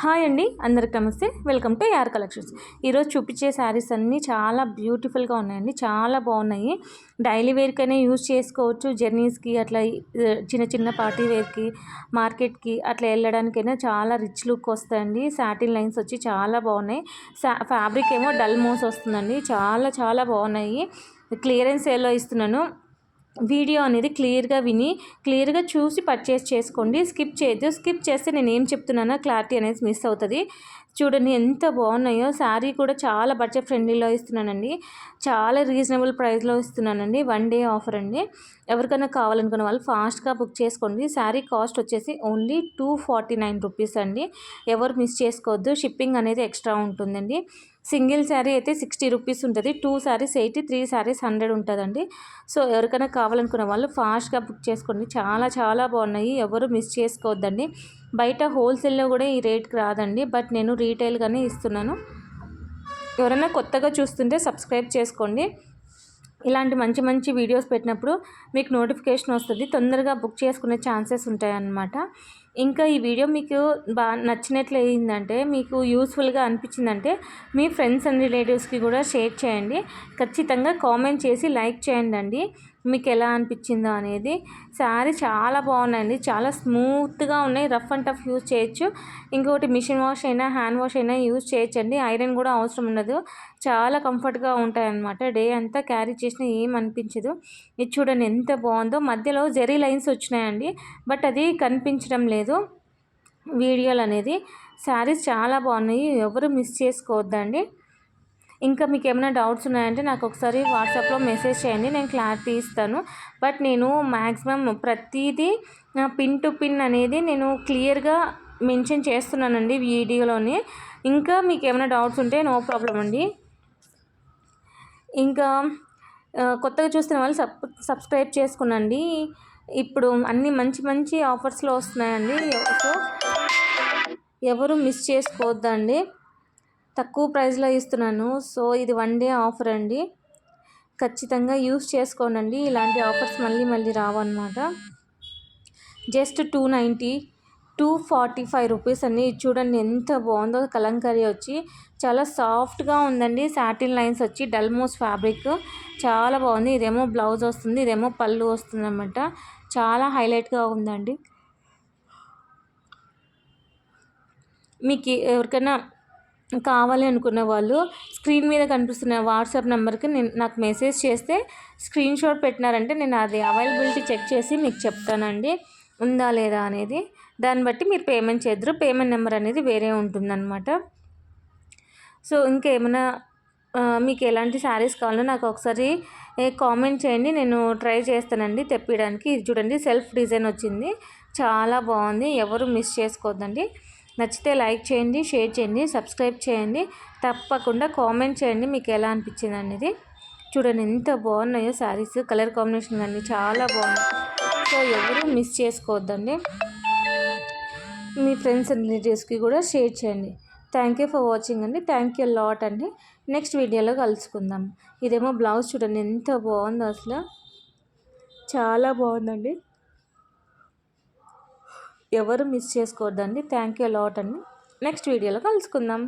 Hi అండి, అందరికి నమస్తే. వెల్కమ్ టు యార్ కలెక్షన్స్. ఈరోజు చూపించే శారీస్ అన్నీ చాలా బ్యూటిఫుల్గా ఉన్నాయండి, చాలా బాగున్నాయి. డైలీ వేర్కైనా యూజ్ చేసుకోవచ్చు, జర్నీస్కి అట్లా చిన్న చిన్న పార్టీ వేర్కి, మార్కెట్కి అట్లా వెళ్ళడానికైనా చాలా రిచ్ లుక్ వస్తాయండి. సాటిన్ లైన్స్ వచ్చి చాలా బాగున్నాయి. ఫ్యాబ్రిక్ ఏమో డల్ మోస్ వస్తుందండి, చాలా చాలా బాగున్నాయి. క్లియరెన్స్ సేల్లో ఇస్తున్నాను. వీడియో అనేది క్లియర్గా విని క్లియర్గా చూసి పర్చేస్ చేసుకోండి, స్కిప్ చేయొద్దు. స్కిప్ చేస్తే నేను ఏం చెప్తున్నానో క్లారిటీ అనేది మిస్ అవుతుంది. చూడండి ఎంత బాగున్నాయో. శారీ కూడా చాలా బడ్జెట్ ఫ్రెండ్లీలో ఇస్తున్నానండి, చాలా రీజనబుల్ ప్రైస్లో ఇస్తున్నానండి. 1 డే ఆఫర్ అండి. ఎవరికైనా కావాలనుకున్న వాళ్ళు ఫాస్ట్గా బుక్ చేసుకోండి. శారీ కాస్ట్ వచ్చేసి ఓన్లీ 249 రూపీస్ అండి. ఎవరు మిస్ చేసుకోవద్దు. షిప్పింగ్ అనేది ఎక్స్ట్రా ఉంటుందండి. సింగిల్ శారీ అయితే 60 రూపీస్ ఉంటుంది, 2 శారీస్ 80, 3 శారీస్ 100 ఉంటుందండి. సో ఎవరికైనా కావాలనుకున్న వాళ్ళు ఫాస్ట్గా బుక్ చేసుకోండి. చాలా చాలా బాగున్నాయి, ఎవరు మిస్ చేసుకోవద్దండి. బయట హోల్సేల్లో కూడా ఈ రేట్కి రాదండి, బట్ నేను రీటైల్గానే ఇస్తున్నాను. ఎవరైనా కొత్తగా చూస్తుంటే సబ్స్క్రైబ్ చేసుకోండి. ఇలాంటి మంచి మంచి వీడియోస్ పెట్టినప్పుడు మీకు నోటిఫికేషన్ వస్తుంది, తొందరగా బుక్ చేసుకునే ఛాన్సెస్ ఉంటాయన్నమాట. ఇంకా ఈ వీడియో మీకు బాగా నచ్చినట్లు అయిందంటే, మీకు యూస్ఫుల్గా అనిపించిందంటే మీ ఫ్రెండ్స్ అండ్ రిలేటివ్స్కి కూడా షేర్ చేయండి. ఖచ్చితంగా కామెంట్ చేసి లైక్ చేయండి మీకు ఎలా అనిపించిందో అనేది. శారీ చాలా బాగున్నాయండి, చాలా స్మూత్గా ఉన్నాయి. రఫ్ అండ్ టఫ్ యూజ్ చేయొచ్చు. ఇంకొకటి మిషన్ వాష్ అయినా హ్యాండ్ వాష్ అయినా యూజ్ చేయొచ్చండి. ఐరన్ కూడా అవసరం ఉండదు. చాలా కంఫర్ట్గా ఉంటాయన్నమాట. డే అంతా క్యారీ చేసినా ఏం అనిపించదు. ఇది చూడండి ఎంత బాగుందో. మధ్యలో జెరీ లైన్స్ వచ్చినాయండి, బట్ అది కనిపించడం లేదు వీడియోలు అనేది. శారీస్ చాలా బాగున్నాయి, ఎవరు మిస్ చేసుకోవద్దండి. ఇంకా మీకు ఏమైనా డౌట్స్ ఉన్నాయంటే నాకు ఒకసారి వాట్సాప్లో మెసేజ్ చేయండి, నేను క్లారిటీ ఇస్తాను. బట్ నేను మ్యాక్సిమం ప్రతిదీ పిన్ టు పిన్ అనేది నేను క్లియర్గా మెన్షన్ చేస్తున్నానండి వీడియోలోని. ఇంకా మీకు ఏమైనా డౌట్స్ ఉంటే నో ప్రాబ్లం అండి. ఇంకా కొత్తగా చూస్తున్న వాళ్ళు సబ్స్క్రైబ్ చేసుకునండి. ఇప్పుడు అన్ని మంచి మంచి ఆఫర్స్లో వస్తున్నాయండి, సో ఎవరు మిస్ చేసుకోవద్దండి. తక్కువ ప్రైస్లో ఇస్తున్నాను. సో ఇది 1 డే ఆఫర్ అండి, ఖచ్చితంగా యూస్ చేసుకోనండి. ఇలాంటి ఆఫర్స్ మళ్ళీ మళ్ళీ రావన్నమాట. జస్ట్ 245 రూపీస్ అండి. చూడండి ఎంత బాగుందో. కలంకారీ వచ్చి చాలా సాఫ్ట్గా ఉందండి. సాటిన్ లైన్స్ వచ్చి డల్మోస్ ఫ్యాబ్రిక్ చాలా బాగుంది. ఇదేమో బ్లౌజ్ వస్తుంది, ఇదేమో పళ్ళు వస్తుంది అన్నమాట. చాలా హైలైట్గా ఉందండి. మీకు ఎవరికైనా కావాలి అనుకున్న వాళ్ళు స్క్రీన్ మీద కనిపిస్తున్న వాట్సాప్ నెంబర్కి నాకు మెసేజ్ చేస్తే స్క్రీన్ షాట్ పెట్టినారంటే నేను అది అవైలబిలిటీ చెక్ చేసి మీకు చెప్తానండి, ఉందా లేదా అనేది. దాన్ని బట్టి మీరు పేమెంట్ చేద్దరు. పేమెంట్ నెంబర్ అనేది వేరే ఉంటుందన్నమాట. సో ఇంకేమైనా మీకు ఎలాంటి శారీస్ కావాలో నాకు ఒకసారి కామెంట్ చేయండి, నేను ట్రై చేస్తానండి తెప్పించడానికి. ఇది చూడండి సెల్ఫ్ డిజైన్ వచ్చింది, చాలా బాగుంది. ఎవరు మిస్ చేసుకోవద్దండి. నచ్చితే లైక్ చేయండి, షేర్ చేయండి, సబ్స్క్రైబ్ చేయండి. తప్పకుండా కామెంట్ చేయండి మీకు ఎలా అనిపించింది అనేది. చూడండి ఎంత బాగున్నాయో శారీస్, కలర్ కాంబినేషన్ అన్నీ చాలా బాగున్నాయి. సో ఎవరు మిస్ చేసుకోవద్దండి. మీ ఫ్రెండ్స్ అండ్ రిలేటివ్స్కి కూడా షేర్ చేయండి. థ్యాంక్ యూ ఫర్ వాచింగ్ అండి. థ్యాంక్ యూ లాట్ అండి. నెక్స్ట్ వీడియోలో కలుసుకుందాం. ఇదేమో బ్లౌజ్ చూడండి ఎంత బాగుందో, అసలు చాలా బాగుందండి. ఎవరు మిస్ చేసుకోవద్దండి. థ్యాంక్ యూ లాట్ అండి. నెక్స్ట్ వీడియోలో కలుసుకుందాం.